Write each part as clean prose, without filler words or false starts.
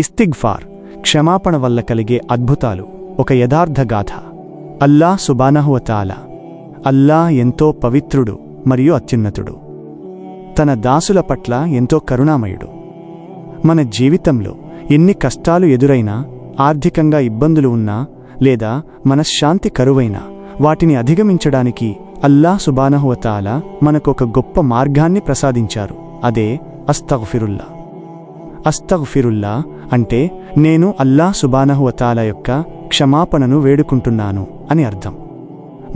ఇస్తిగ్ఫార్, క్షమాపణ వల్ల కలిగే అద్భుతాలు. ఒక యథార్థ గాథ. అల్లాహ్ సుబ్హానహు వ తఆలా, అల్లాహ్ ఎంతో పవిత్రుడు మరియు అత్యున్నతుడు. తన దాసుల పట్ల ఎంతో కరుణామయుడు. మన జీవితంలో ఎన్ని కష్టాలు ఎదురైనా, ఆర్థికంగా ఇబ్బందులు ఉన్నా లేదా మనశ్శాంతి కరువైనా వాటిని అధిగమించడానికి అల్లాహ్ సుబ్హానహు వ తఆలా మనకొక గొప్ప మార్గాన్ని ప్రసాదించారు. అదే అస్తగ్ఫిరుల్లా. అస్తగ్ఫిరుల్లా అంటే నేను అల్లాహ్ సుబ్హానహు వ తఆలా యొక్క క్షమాపణను వేడుకుంటున్నాను అని అర్థం.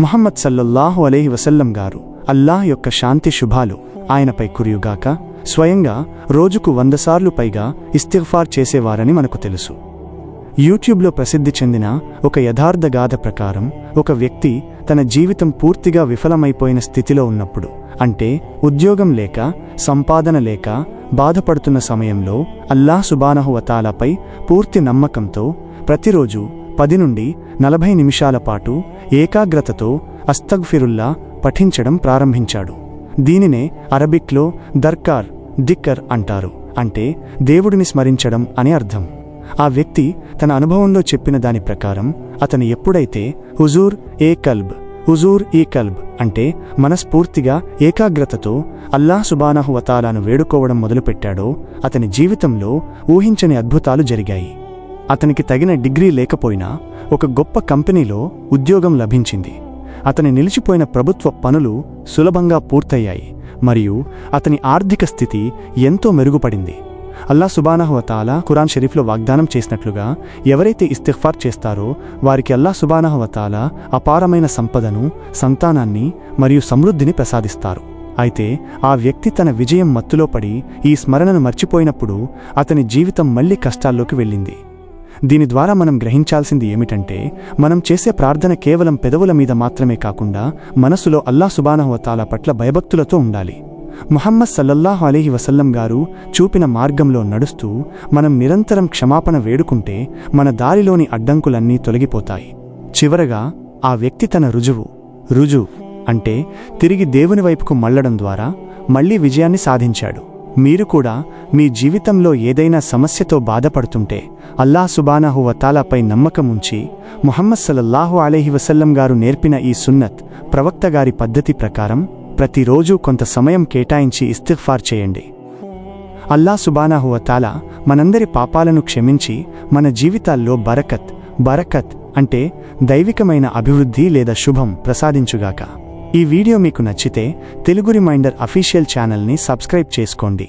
ముహమ్మద్ సల్లల్లాహు అలైహి వసల్లం గారు, అల్లాహ్ యొక్క శాంతి శుభాలు ఆయనపై కురియుగాక, స్వయంగా రోజుకు 100 సార్లు పైగా ఇస్తిగ్ఫార్ చేసేవారని మనకు తెలుసు. యూట్యూబ్లో ప్రసిద్ధి చెందిన ఒక యథార్థ గాథ ప్రకారం ఒక వ్యక్తి తన జీవితం పూర్తిగా విఫలమైపోయిన స్థితిలో ఉన్నప్పుడు, అంటే ఉద్యోగం లేక, సంపాదన లేక బాధపడుతున్న సమయంలో అల్లాహ్ సుబ్హానహు వ తఆలాపై పూర్తి నమ్మకంతో ప్రతిరోజు 10 నుండి 40 నిమిషాల పాటు ఏకాగ్రతతో అస్తగ్ఫిరుల్లా పఠించడం ప్రారంభించాడు. దీనినే అరబిక్లో దర్కార్, దిక్కర్ అంటారు. అంటే దేవుడిని స్మరించడం అని అర్థం. ఆ వ్యక్తి తన అనుభవంలో చెప్పిన దాని ప్రకారం అతను ఎప్పుడైతే హుజూర్ ఏ కల్బ్ అంటే మనస్ఫూర్తిగా ఏకాగ్రతతో అల్లాహ్ సుబ్హానహు వ తఆలాను వేడుకోవడం మొదలుపెట్టాడో అతని జీవితంలో ఊహించని అద్భుతాలు జరిగాయి. అతనికి తగిన డిగ్రీ లేకపోయినా ఒక గొప్ప కంపెనీలో ఉద్యోగం లభించింది. అతని నిలిచిపోయిన ప్రభుత్వ పనులు సులభంగా పూర్తయ్యాయి మరియు అతని ఆర్థిక స్థితి ఎంతో మెరుగుపడింది. అల్లాహ్ సుబ్హానహు వ తఆలా ఖురాన్ షరీఫ్లో వాగ్దానం చేసినట్లుగా ఎవరైతే ఇస్తిగ్ఫార్ చేస్తారో వారికి అల్లాహ్ సుబ్హానహు వ తఆలా అపారమైన సంపదను, సంతానాన్ని మరియు సమృద్ధిని ప్రసాదిస్తారు. అయితే ఆ వ్యక్తి తన విజయం మత్తులో పడి ఈ స్మరణను మర్చిపోయినప్పుడు అతని జీవితం మళ్లీ కష్టాల్లోకి వెళ్ళింది. దీని ద్వారా మనం గ్రహించాల్సింది ఏమిటంటే, మనం చేసే ప్రార్థన కేవలం పెదవుల మీద మాత్రమే కాకుండా మనసులో అల్లాహ్ సుబ్హానహు వ తఆలా పట్ల భయభక్తులతో ఉండాలి. ముహమ్మద్ సల్లల్లాహు అలైహి వసల్లం గారు చూపిన మార్గంలో నడుస్తూ మనం నిరంతరం క్షమాపణ వేడుకుంటే మన దారిలోని అడ్డంకులన్నీ తొలగిపోతాయి. చివరగా ఆ వ్యక్తి తన రుజువు అంటే తిరిగి దేవుని వైపుకు మళ్లడం ద్వారా మళ్లీ విజయాన్ని సాధించాడు. మీరు కూడా మీ జీవితంలో ఏదైనా సమస్యతో బాధపడుతుంటే అల్లాహ్ సుబ్హానహు వ తఆలాపై నమ్మకం ఉంచి ముహమ్మద్ సల్లల్లాహు అలైహి వసల్లం గారు నేర్పిన ఈ సున్నత్, ప్రవక్త గారి పద్ధతి ప్రకారం ప్రతిరోజు కొంత సమయం కేటాయించి ఇస్తిగ్ఫార్ చేయండి. అల్లాహ్ సుబ్హానహు వ తఆలా మనందరి పాపాలను క్షమించి మన జీవితాల్లో బరకత్ అంటే దైవికమైన అభివృద్ధి లేదా శుభం ప్రసాదించుగాక. ఈ వీడియో మీకు నచ్చితే తెలుగు రిమైండర్ అఫీషియల్ ఛానల్ని సబ్స్క్రైబ్ చేసుకోండి.